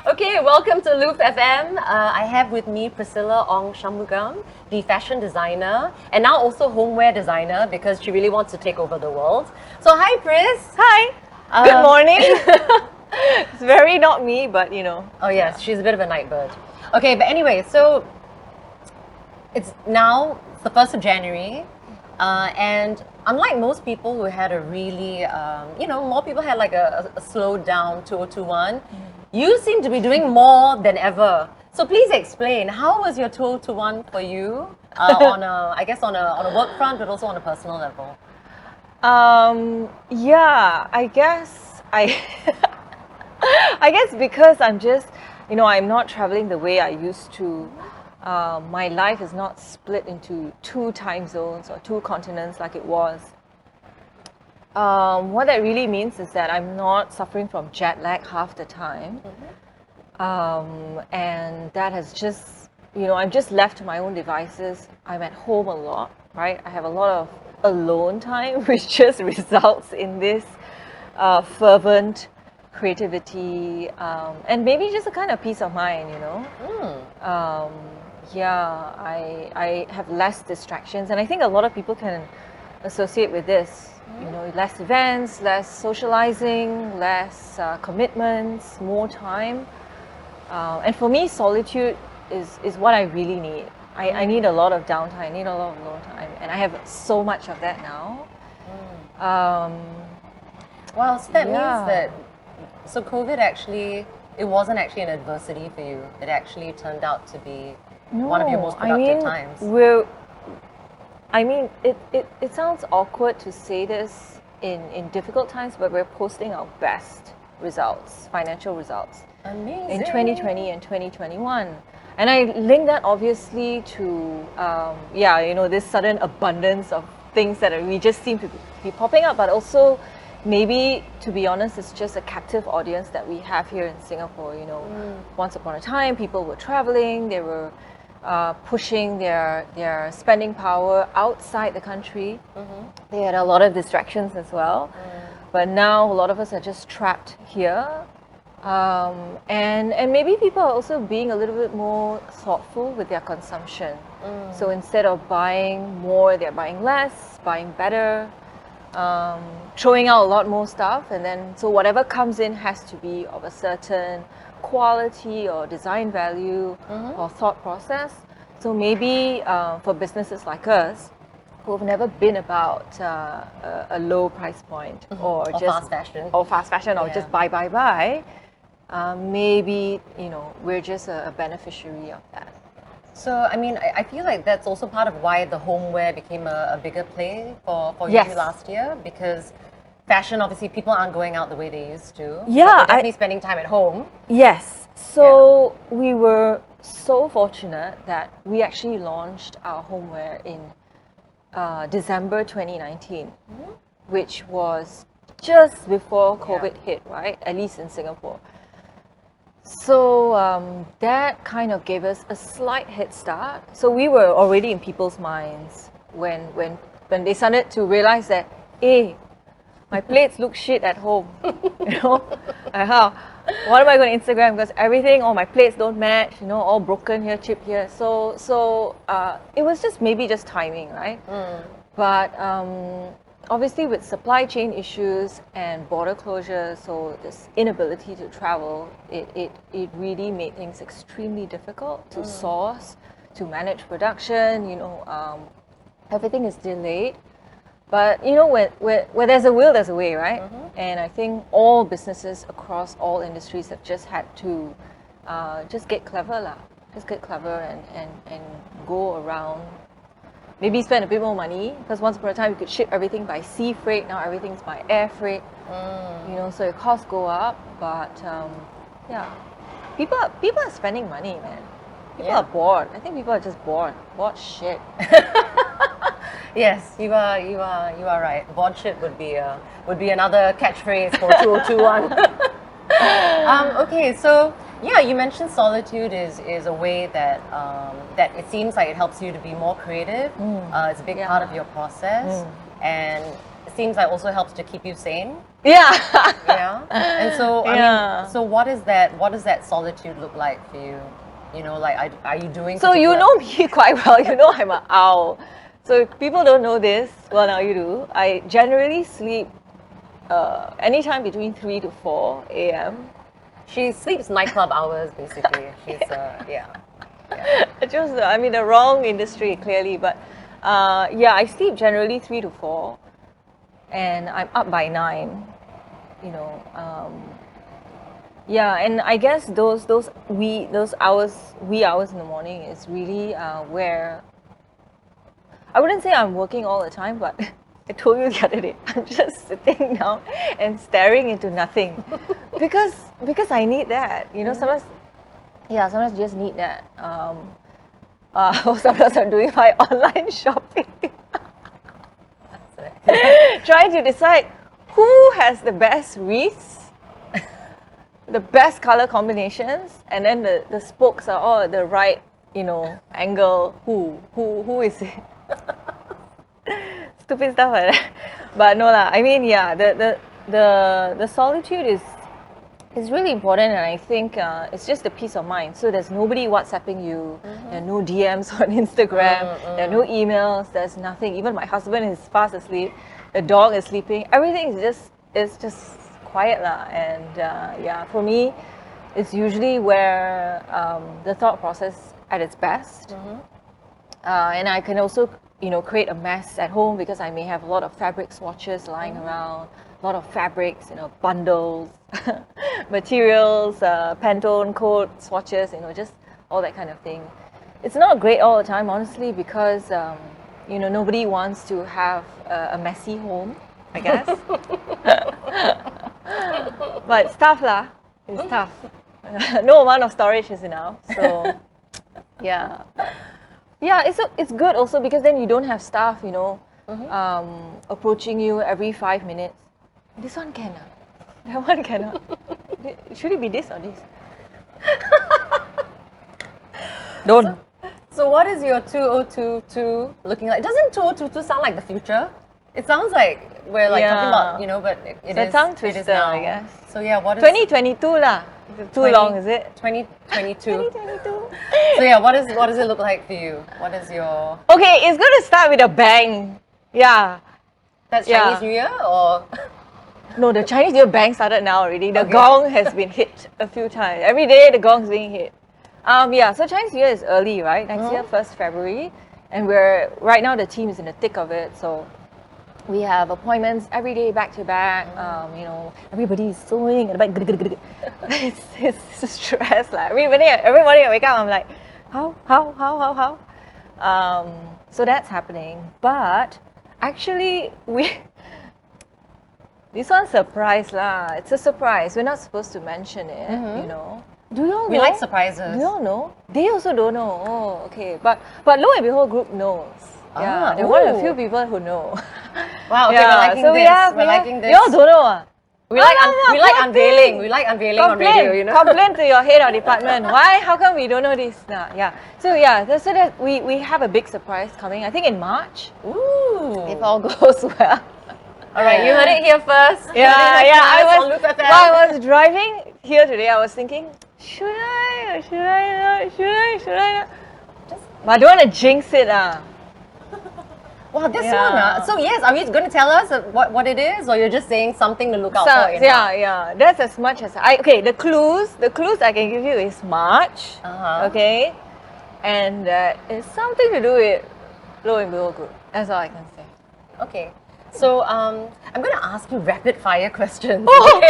Okay, welcome to LOOF FM. I have with me Priscilla Shunmugam, the fashion designer, and now also homeware designer because she really wants to take over the world. So hi, Pris. Hi. Good morning. It's very not me, but you know. Oh yes, she's a bit of a night bird. Okay, but anyway, so it's the 1st of January, and unlike most people who had a really, more people had like a slowed down 2021. You seem to be doing more than ever. So please explain, how was your 2021 for you on a work front, but also on a personal level? I guess I guess because I'm just, I'm not traveling the way I used to. My life is not split into 2 time zones or 2 continents like it was. What that really means is that I'm not suffering from jet lag half the time. And that has just, I'm just left to my own devices. I'm at home a lot, right? I have a lot of alone time, which just results in this fervent creativity and maybe just a kind of peace of mind, I have less distractions, and I think a lot of people can associate with this. Less events, less socializing, less commitments, more time. And for me, solitude is what I really need. I need a lot of downtime, I need a lot of alone time, and I have so much of that now. Well, so that means that, so COVID actually, it wasn't actually an adversity for you. It actually turned out to be one of your most productive times. It sounds awkward to say this in difficult times, but we're posting our best results, financial results. Amazing. In 2020 and 2021. And I link that obviously to, this sudden abundance of things that we just seem to be popping up, but also maybe, to be honest, it's just a captive audience that we have here in Singapore. Once upon a time, people were traveling, they were pushing their spending power outside the country. They had a lot of distractions as well. But now a lot of us are just trapped here. And maybe people are also being a little bit more thoughtful with their consumption. So instead of buying more, they're buying less, buying better, throwing out a lot more stuff. And then, so whatever comes in has to be of a certain quality or design value or thought process. So maybe for businesses like us, who've never been about a low price point or just fast fashion or just buy, maybe we're just a beneficiary of that. So I feel like that's also part of why the homeware became a bigger play for you last year, because fashion, obviously people aren't going out the way they used to. Yeah, they're definitely spending time at home. Yes. So we were so fortunate that we actually launched our homeware in December 2019, which was just before COVID hit, right? At least in Singapore. So that kind of gave us a slight head start. So we were already in people's minds when they started to realize that, hey, my plates look shit at home. What am I going to Instagram? Because all my plates don't match, all broken here, chipped here. So it was maybe just timing, right? But obviously with supply chain issues and border closures, so this inability to travel, it really made things extremely difficult to source, to manage production. Everything is delayed. But where there's a will, there's a way, right? And I think all businesses across all industries have just had to just get clever and go around. Maybe spend a bit more money, because once upon a time you could ship everything by sea freight. Now everything's by air freight. So your costs go up. But people are spending money, man. People are bored. I think people are just bored. Bored shit. Yes, you are right. Bored shit would be another catchphrase for 2021. Okay, so you mentioned solitude is a way that that it seems like it helps you to be more creative. It's a big part of your process, and seems like also helps to keep you sane. Yeah. Yeah. And so, I Yeah. mean, so what is that? What does that solitude look like for you? You know, like, are you doing? So you particular- know me quite well. You know I'm an owl. So if people don't know this, well now you do. I generally sleep anytime between 3 to 4 a.m. She sleeps nightclub hours, basically. She's, yeah. Just, I'm in the wrong industry clearly, but yeah, I sleep generally 3 to 4, and I'm up by 9. You know, yeah, and I guess those wee hours in the morning is really where I wouldn't say I'm working all the time, but I told you the other day, I'm just sitting down and staring into nothing because I need that. You know, sometimes you just need that. Sometimes I'm doing my online shopping, trying to decide who has the best wreaths, the best color combinations, and then the spokes are all at the right, you know, angle. Who is it? Stupid stuff like that. But no lah. I mean, yeah, the solitude is really important, and I think it's just the peace of mind. So there's nobody WhatsApping you. There are no DMs on Instagram. There are no emails. There's nothing. Even my husband is fast asleep. The dog is sleeping. Everything is just quiet lah. And yeah, for me, it's usually where the thought process at its best. And I can also, you know, create a mess at home because I may have a lot of fabric swatches lying around, a lot of fabrics, you know, bundles, materials, Pantone coat swatches, you know, just all that kind of thing. It's not great all the time, honestly, because you know, nobody wants to have a messy home, I guess. But it's tough lah. It's tough. No amount of storage is enough. So yeah. Yeah, it's good also because then you don't have staff, you know, approaching you every 5 minutes. This one can, that one cannot. Should it be this or this? Don't. So what is your 2022 looking like? Doesn't 2022 sound like the future? It sounds like we're like talking about, you know, but it It's a tongue is twister, now. I guess. So yeah, what is 2022 lah. Too long, is it? 2022. 2022. So yeah, what does it look like for you? What is your Okay, it's going to start with a bang. Yeah. that's Yeah. Chinese New Year or No, the Chinese New Year bang started now already. The Okay. gong has been hit a few times. Every day the gong's being hit. Yeah, so Chinese New Year is early, right? Next year, 1st February. And we're, right now the team is in the thick of it. So we have appointments every day back to back. You know, everybody is sewing and like, it's a stress. Like every morning I wake up, I'm like, how? So that's happening. But actually, this one's a surprise lah. It's a surprise. We're not supposed to mention it, you know. Do you all know? we like surprises? Do you all know? They also don't know. Oh, okay. But Lo and Behold group knows. Yeah, they're one of the few people who know. Wow, okay, Yeah, we're liking so this. we have, we're liking this. You all don't know ah? We like we like poor unveiling. thing. We like unveiling on radio, you know. Complain to your head of department. Why? How come we don't know this? Nah, yeah. So yeah, so that we have a big surprise coming. I think in March, Ooh. if all goes well. All right, you heard it here first. Yeah, Heard it yeah. first I on Loop FM. while I was driving here today, I was thinking, should I or should I not? But I don't want to jinx it. Wow, this Yeah. one. So yes, are you going to tell us what it is, or you're just saying something to look out So, for? In yeah. That's as much as okay, the clues I can give you is March. Okay. And it's something to do with Lo and Behold Group. That's all I can say. Okay. So I'm going to ask you rapid fire questions. Oh,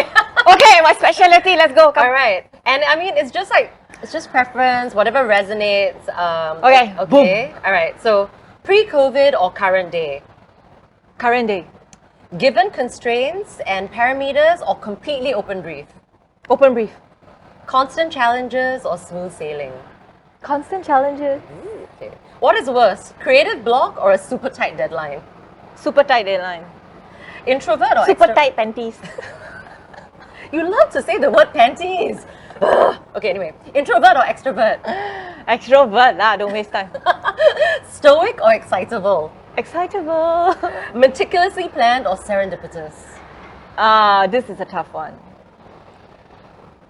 okay, my specialty. Let's go. Come. All right. And I mean, it's just preference, whatever resonates. Okay, Okay. All right. So pre-COVID or current day? Current day. Given constraints and parameters or completely open brief? Open brief. Constant challenges or smooth sailing? Constant challenges. Okay. What is worse, creative block or a super tight deadline? Super tight deadline. Introvert or Super tight panties. You love to say the word panties. Ugh. Okay, anyway. Introvert or extrovert? Extrovert lah. Don't waste time. Stoic or excitable? Excitable. Meticulously planned or serendipitous? This is a tough one.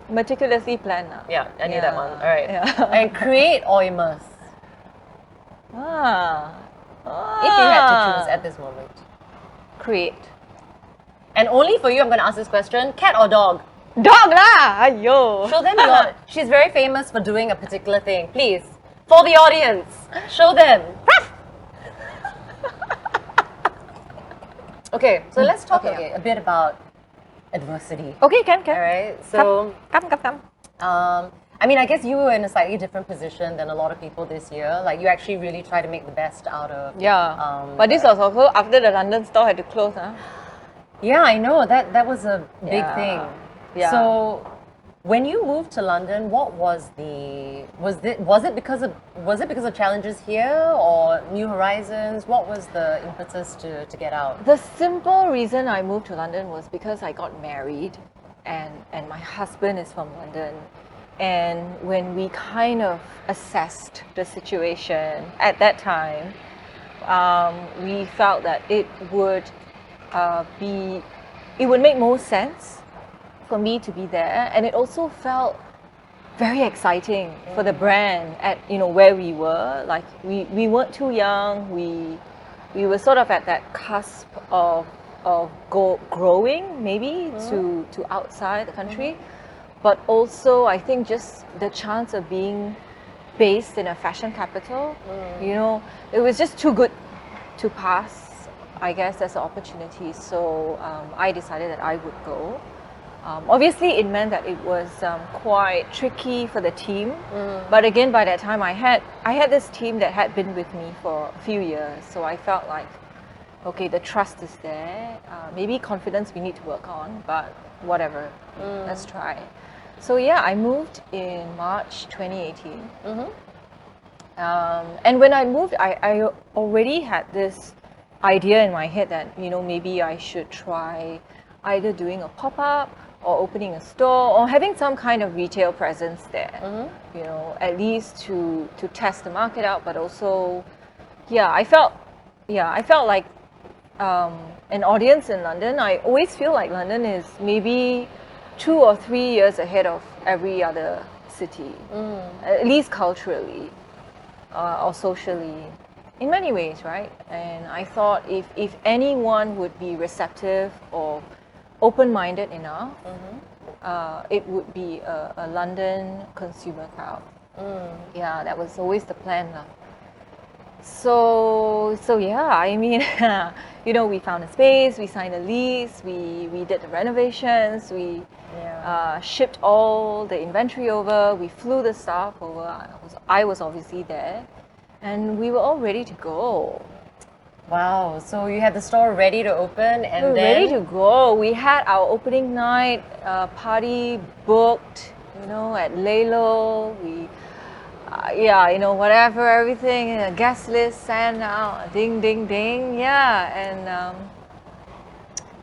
Meticulously planned. Yeah, I knew that one. All right. Yeah. And create or immerse? Ah. If you had to choose at this moment. Create. And only for you, I'm going to ask this question: cat or dog? Dog lah! Ayo! Show them your. She's very famous for doing a particular thing. Please, for the audience, show them. Okay, so let's talk a bit about adversity. Okay, can. All right. So, Come. I mean, I guess you were in a slightly different position than a lot of people this year. Like, you actually really try to make the best out of. Yeah. But this was also after the London store had to close, huh? Yeah, I know that was a big thing. Yeah. So, when you moved to London, what was it because of challenges here or new horizons? What was the impetus to get out? The simple reason I moved to London was because I got married, and my husband is from London. And when we kind of assessed the situation at that time, we felt that it would make more sense for me to be there, and it also felt very exciting for the brand at where we were. Like we weren't too young. We were sort of at that cusp of growing maybe to outside the country. But also, I think just the chance of being based in a fashion capital, it was just too good to pass, I guess, as an opportunity. So I decided that I would go. Obviously, it meant that it was quite tricky for the team. But again, by that time, I had this team that had been with me for a few years. So I felt like, okay, the trust is there. Maybe confidence we need to work on, but whatever, let's try. So yeah, I moved in March 2018. And when I moved, I already had this idea in my head that, maybe I should try either doing a pop-up or opening a store or having some kind of retail presence there, at least to test the market out. But also, I felt like an audience in London. I always feel like London is maybe 2 or 3 years ahead of every other city, at least culturally or socially, in many ways, right? And I thought if anyone would be receptive or open-minded enough, it would be a London consumer crowd. Yeah, that was always the plan. So yeah, I mean, we found a space, we signed a lease, we did the renovations, we shipped all the inventory over, we flew the staff over. I was obviously there, and we were all ready to go. Wow, so you had the store ready to open, and we were then ready to go. We had our opening night party booked, at Lalo. We whatever, everything, guest list sent out, ding, ding, ding, and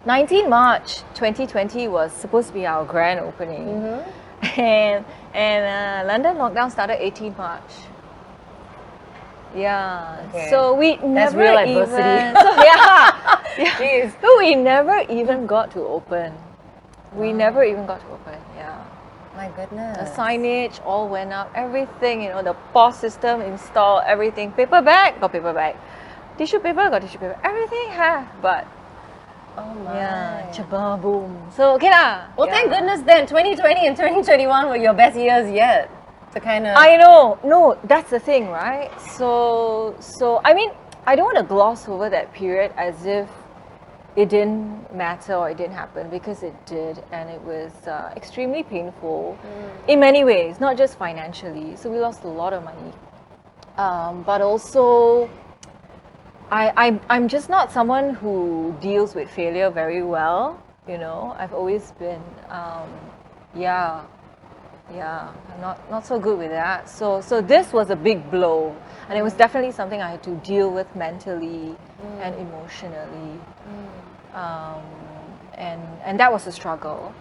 19 March 2020 was supposed to be our grand opening, and London lockdown started 18 March. Yeah, Okay. so we That's never real even. adversity. Jeez. So we never even got to open. We never even got to open. Yeah. My goodness. The signage all went up, everything, the POS system installed, everything. Paper bag, got paper bag. Tissue paper, got tissue paper. Everything have, but Oh my. yeah, chababoom. So okay lah. Well, yeah. thank goodness then 2020 and 2021 were your best years yet. To kind of. I know. No, that's the thing, right? So I mean, I don't want to gloss over that period as if it didn't matter or it didn't happen, because it did, and it was extremely painful in many ways, not just financially. So we lost a lot of money, but also I'm just not someone who deals with failure very well. I've always been I'm not so good with that. So this was a big blow, and it was definitely something I had to deal with mentally and emotionally. And that was a struggle.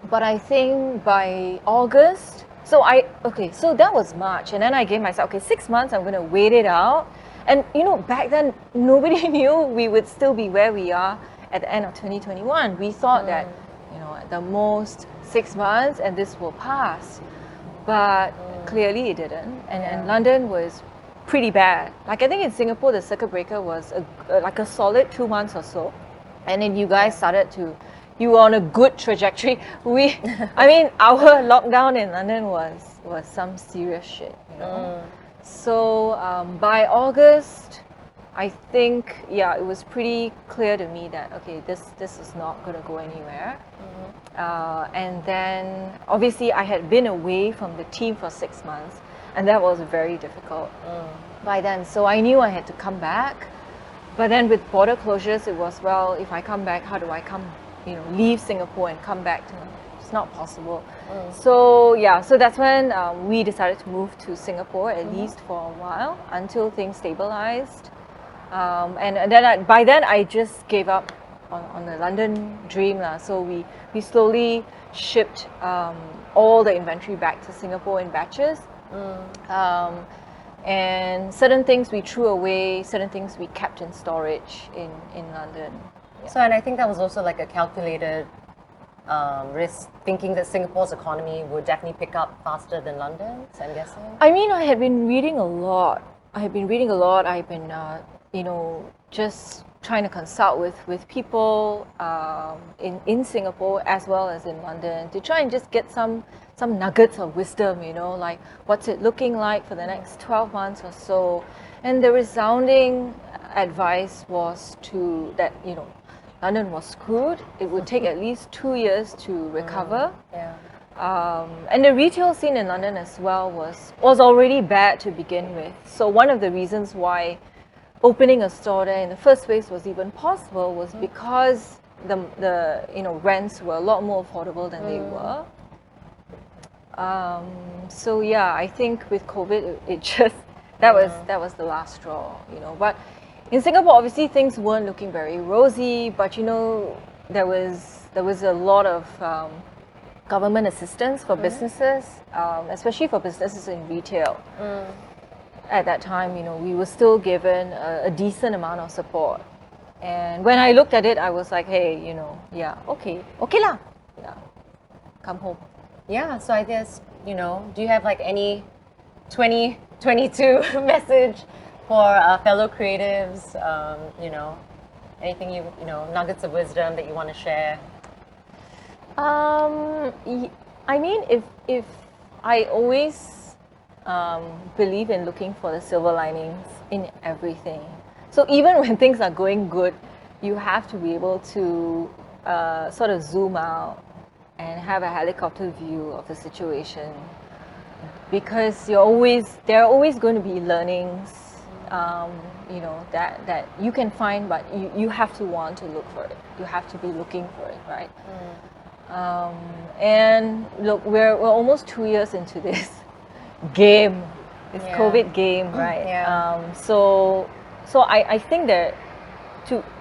But I think by August, so that was March, and then I gave myself 6 months. I'm going to wait it out, And back then nobody knew we would still be where we are at the end of 2021. We thought that at the most 6 months and this will pass, but clearly it didn't. And London was pretty bad. Like I think in Singapore the circuit breaker was like a solid 2 months or so, and then you guys started to. You were on a good trajectory. I mean, our lockdown in London was some serious shit, So by August, I think, it was pretty clear to me that, okay, this is not going to go anywhere. And then, obviously, I had been away from the team for 6 months, and that was very difficult by then. So I knew I had to come back. But then with border closures, it was, well, if I come back, how do I leave Singapore and come back to it's not possible. So that's when we decided to move to Singapore, at least for a while, until things stabilized. And then by then I just gave up on the London dream. So we slowly shipped all the inventory back to Singapore in batches. And certain things we threw away, certain things we kept in storage in London. So, and I think that was also like a calculated risk, thinking that Singapore's economy would definitely pick up faster than London's, I'm guessing? I mean, I had been reading a lot. I've been, just trying to consult with people in Singapore as well as in London to try and just get some nuggets of wisdom, like what's it looking like for the next 12 months or so. And the resounding advice was that London was screwed. It would take at least 2 years to recover. And the retail scene in London as well was already bad to begin with. So one of the reasons why opening a store there in the first place was even possible was because the rents were a lot more affordable than they were. So I think with COVID, it just that was the last straw, But in Singapore, obviously things weren't looking very rosy, but there was a lot of government assistance for businesses, especially for businesses in retail. At that time, we were still given a decent amount of support. And when I looked at it, I was like, hey, okay lah, come home. Yeah, so I guess, do you have like any 2022 message for fellow creatives, anything nuggets of wisdom that you want to share? I mean, if I always believe in looking for the silver linings in everything. So even when things are going good, you have to be able to sort of zoom out and have a helicopter view of the situation, because there are always going to be learnings that you can find, but you have to want to look for it. You have to be looking for it, right? And look, we're almost 2 years into this game, this COVID game, right? So I think it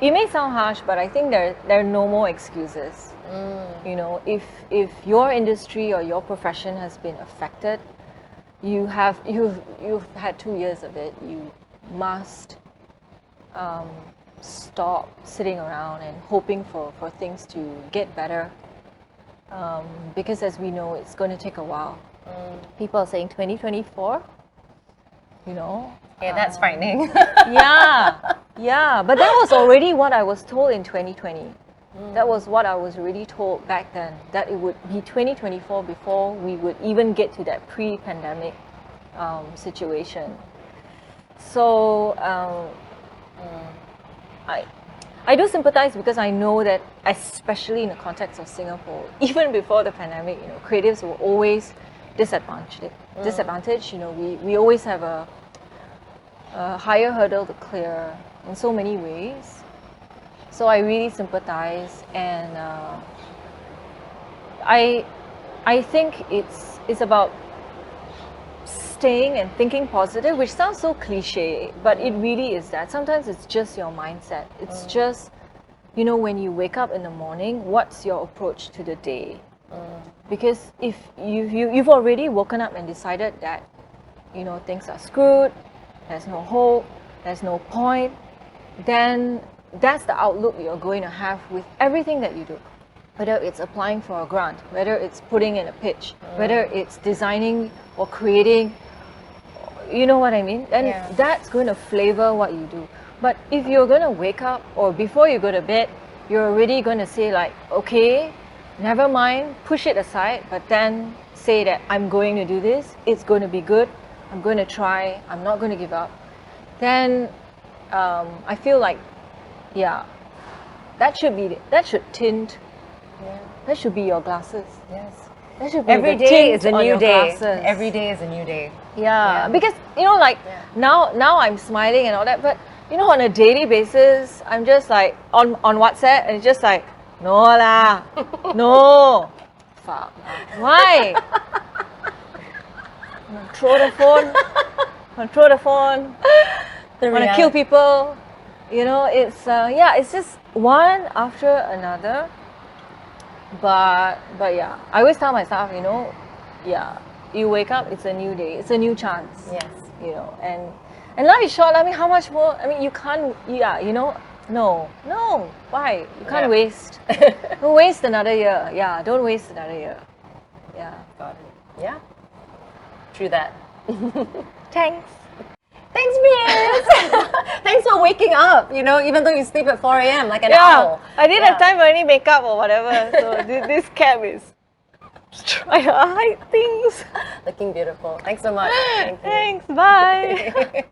may sound harsh, but I think there are no more excuses. If your industry or your profession has been affected, you've had 2 years of it. You must stop sitting around and hoping for things to get better, because as we know, it's going to take a while. People are saying 2024, Yeah, that's frightening. yeah, but that was already what I was told in 2020. That was what I was already told back then, that it would be 2024 before we would even get to that pre-pandemic situation. So I do sympathize, because I know that, especially in the context of Singapore, even before the pandemic, creatives were always disadvantaged. We always have a higher hurdle to clear in so many ways. So I really sympathize, and I think it's about staying and thinking positive, which sounds so cliche, but it really is that. Sometimes it's just your mindset. It's just, when you wake up in the morning, what's your approach to the day? Because if you've already woken up and decided that, things are screwed, there's no hope, there's no point, then that's the outlook you're going to have with everything that you do. Whether it's applying for a grant, whether it's putting in a pitch, whether it's designing or creating, you know what I mean? And that's going to flavor what you do. But if you're going to wake up or before you go to bed, you're already going to say like, okay, never mind, push it aside, but then say that I'm going to do this, it's going to be good, I'm going to try, I'm not going to give up, then I feel like, yeah, that should tint. Yeah. That should be your glasses. Yes. That should be Every the day tint is a on new your day. glasses. Every day is a new day. Yeah, because like now I'm smiling and all that, but on a daily basis, I'm just like on WhatsApp and it's just like, no lah, no, fuck, why? Throw the phone, want to kill people. It's just one after another. But yeah, I always tell myself, you wake up, it's a new day, it's a new chance. Yes. And life is short. I mean, how much more? I mean, you can't. No. Why? You can't waste. Don't waste another year. Yeah, don't waste another year. Yeah. Got it. Yeah. True that. Thanks. Thanks, Miss. Thanks for waking up, even though you sleep at 4 a.m. like an owl. I didn't have time for any makeup or whatever. So this cab is trying to hide things. Looking beautiful. Thanks so much. Thank you. Thanks. Bye.